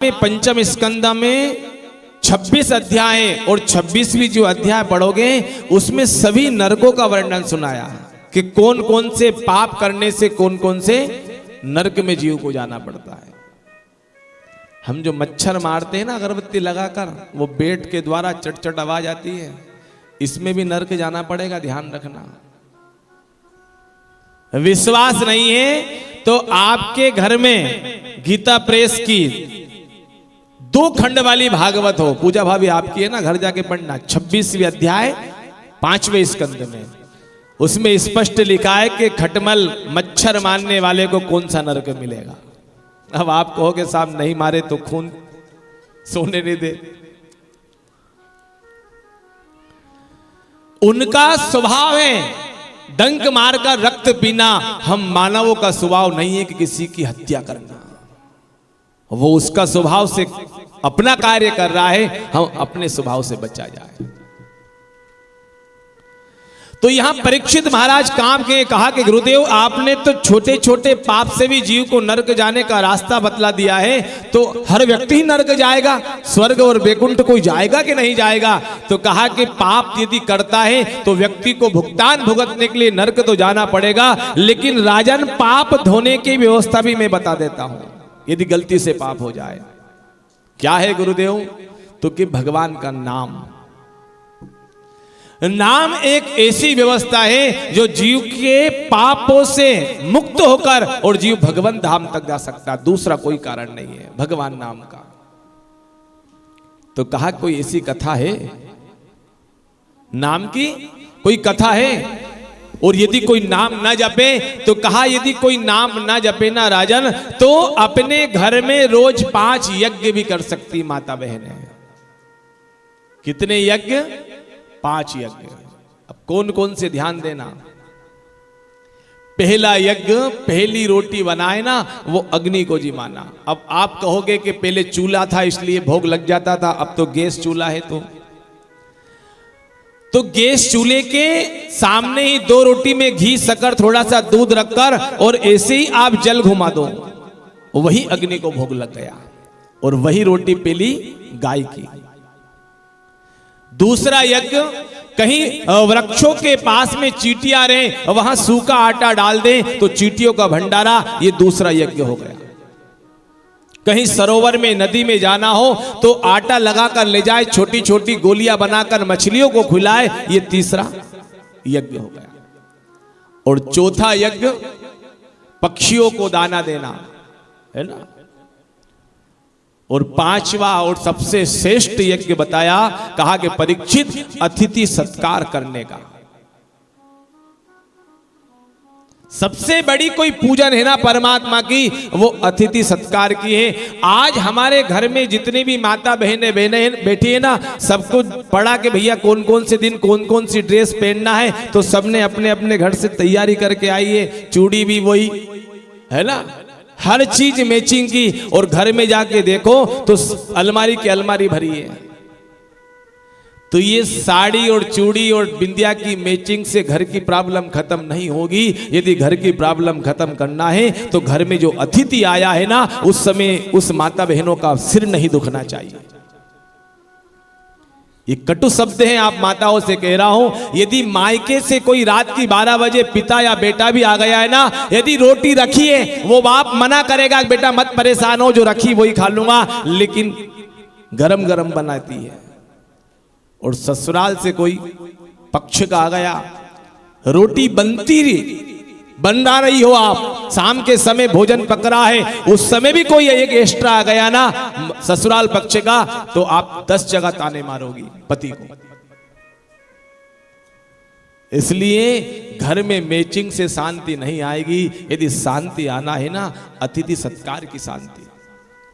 में पंचम स्कंद में 26 अध्याय और 26वीं जो अध्याय पढ़ोगे उसमें सभी नरकों का वर्णन सुनाया कि कौन कौन से पाप करने से कौन कौन से नरक में जीव को जाना पड़ता है। हम जो मच्छर मारते हैं ना अगरबत्ती लगाकर, वो बेट के द्वारा चट आवाज आती है, इसमें भी नरक जाना पड़ेगा, ध्यान रखना। विश्वास नहीं है तो आपके घर में गीता प्रेस की 2 खंड वाली भागवत हो, पूजा भाभी आपकी है ना, घर जाके पढ़ना, 26वीं अध्याय 5वें स्कंद में, उसमें स्पष्ट लिखा है कि खटमल मच्छर मारने वाले को कौन सा नरक मिलेगा। अब आप कहोगे साहब नहीं मारे तो खून सोने नहीं दे। उनका स्वभाव है डंक मारकर रक्त पीना, हम मानवों का स्वभाव नहीं है कि किसी की हत्या करना। वो उसका स्वभाव से अपना कार्य कर रहा है, हम अपने स्वभाव से बचा जाए। तो यहां परीक्षित महाराज काम के कहा कि गुरुदेव आपने तो छोटे छोटे पाप से भी जीव को नरक जाने का रास्ता बतला दिया है, तो हर व्यक्ति ही नरक जाएगा, स्वर्ग और वैकुंठ कोई जाएगा कि नहीं जाएगा? तो कहा कि पाप यदि करता है तो व्यक्ति को भुगतान भुगतने के लिए नरक तो जाना पड़ेगा, लेकिन राजन पाप धोने की व्यवस्था भी मैं बता देता हूं यदि गलती से पाप हो जाए। क्या है गुरुदेव? तो कि भगवान का नाम एक ऐसी व्यवस्था है जो जीव के पापों से मुक्त होकर और जीव भगवान धाम तक जा सकता, दूसरा कोई कारण नहीं है भगवान नाम का। तो कहा कोई ऐसी कथा है, नाम की कोई कथा है? और यदि कोई नाम ना जपे तो कहा यदि कोई नाम ना जपे ना राजन, तो अपने घर में रोज 5 यज्ञ भी कर सकती माता बहनें। कितने यज्ञ? 5 यज्ञ। अब कौन कौन से ध्यान देना। पहला यज्ञ, पहली रोटी बनाए ना, वो अग्नि को जी माना। अब आप कहोगे कि पहले चूल्हा था इसलिए भोग लग जाता था, अब तो गैस चूल्हा है, तो गैस चूल्हे के सामने ही 2 रोटी में घी शक्कर थोड़ा सा दूध रखकर और ऐसे ही आप जल घुमा दो, वही अग्नि को भोग लग गया और वही रोटी पहली गाय की। दूसरा यज्ञ, कहीं वृक्षों के पास में चींटियां रहे, वहां सूखा आटा डाल दें तो चींटियों का भंडारा, ये दूसरा यज्ञ हो गया। कहीं सरोवर में नदी में जाना हो तो आटा लगाकर ले जाए, छोटी छोटी गोलियां बनाकर मछलियों को खिलाए, ये तीसरा यज्ञ हो गया। और चौथा यज्ञ, पक्षियों को दाना देना, है ना। और 5वां और सबसे श्रेष्ठ यज्ञ बताया, कहा कि परीक्षित अतिथि सत्कार करने का। सबसे बड़ी कोई पूजन है ना परमात्मा की, वो अतिथि सत्कार की है। आज हमारे घर में जितनी भी माता बहनें बैठी है ना, सबको पढ़ा कि भैया कौन कौन से दिन कौन कौन सी ड्रेस पहनना है, तो सबने अपने अपने घर से तैयारी करके आई है। चूड़ी भी वही है ना, हर चीज मैचिंग की। और घर में जाके देखो तो अलमारी की अलमारी भरी है। तो ये साड़ी और चूड़ी और बिंदिया की मैचिंग से घर की प्रॉब्लम खत्म नहीं होगी। यदि घर की प्रॉब्लम खत्म करना है तो घर में जो अतिथि आया है ना, उस समय उस माता बहनों का सिर नहीं दुखना चाहिए। ये कटु शब्द हैं, आप माताओं से कह रहा हूं। यदि मायके से कोई रात की 12 बजे पिता या बेटा भी आ गया है ना, यदि रोटी रखी है, वो बाप मना करेगा बेटा मत परेशान हो, जो रखी वही खा लूंगा, लेकिन गरम गरम बनाती है। और ससुराल से कोई पक्ष का आ गया, रोटी बना रही हो, आप शाम के समय भोजन पक रहा है, उस समय भी कोई एक एक्स्ट्रा आ गया ना ससुराल पक्ष का, तो आप 10 जगह ताने मारोगी पति को। इसलिए घर में मैचिंग से शांति नहीं आएगी। यदि शांति आना है ना, अतिथि सत्कार की शांति।